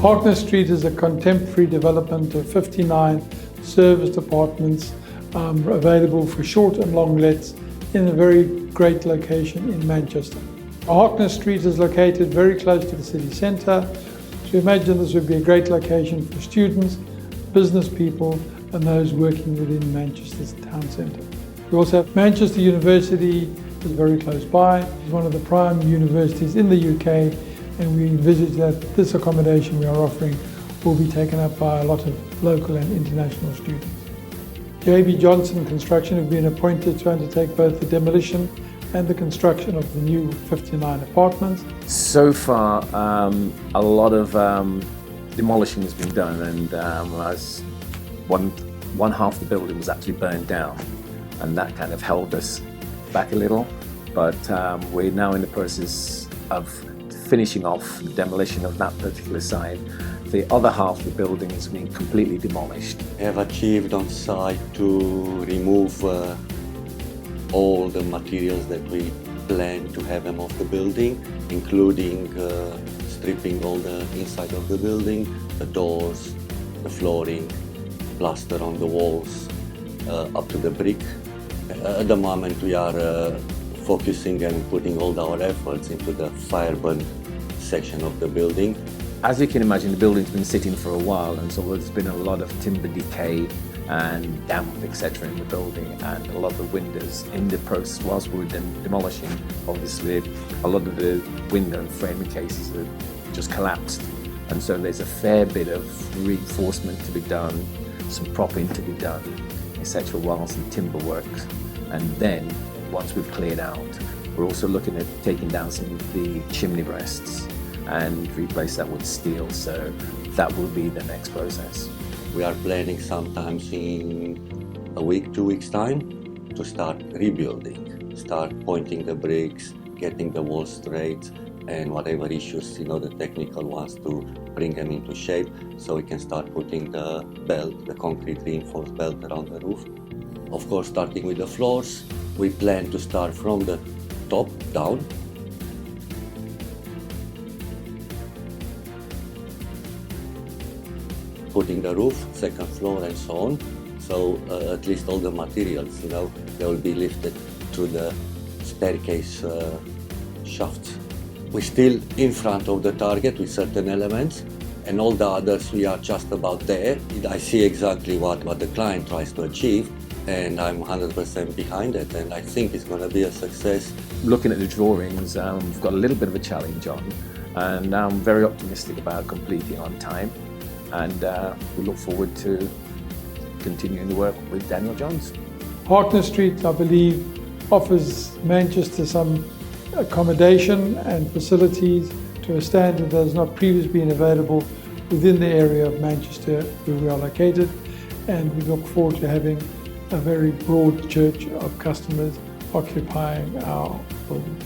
Harkness Street is a contemporary development of 59 serviced apartments available for short and long lets in a very great location in Manchester. Harkness Street is located very close to the city centre, so imagine this would be a great location for students, business people and those working within Manchester's town centre. We also have Manchester University is very close by. It's one of the prime universities in the UK, and we envisage that this accommodation we are offering will be taken up by a lot of local and international students. JB Johnson Construction have been appointed to undertake both the demolition and the construction of the new 59 apartments. So far, a lot of demolition has been done, and as one half of the building was actually burned down, and that kind of held us back a little. But we're now in the process of finishing off the demolition of that particular side. The other half of the building has been completely demolished. We have achieved on site to remove all the materials that we plan to have them off the building, including stripping all the inside of the building, the doors, the flooring, plaster on the walls, up to the brick. At the moment we are focusing and putting all our efforts into the Firebird section of the building. As you can imagine, the building's been sitting for a while, and so there's been a lot of timber decay and damp, etc. in the building, and a lot of the windows in the process, whilst we were demolishing, obviously a lot of the window and framing cases have just collapsed, and so there's a fair bit of reinforcement to be done, some propping to be done, etc. whilst the timber works. And then once we've cleared out, we're also looking at taking down some of the chimney breasts and replace that with steel, so that will be the next process. We are planning sometimes in a week, 2 weeks time to start rebuilding, start pointing the bricks, getting the walls straight, and whatever issues, the technical ones, to bring them into shape so we can start putting the belt, the concrete reinforced belt around the roof. Of course, starting with the floors, we plan to start from the top down. Putting the roof, second floor and so on. So at least all the materials, they will be lifted through the staircase shafts. We're still in front of the target with certain elements, and all the others we are just about there. I see exactly what the client tries to achieve, and I'm 100% behind it, and I think it's going to be a success. Looking at the drawings, we've got a little bit of a challenge on, and I'm very optimistic about completing on time, and we look forward to continuing the work with Daniel Johns. Harkness Street, I believe, offers Manchester some accommodation and facilities to a standard that has not previously been available within the area of Manchester where we are located, and we look forward to having a very broad church of customers occupying our building.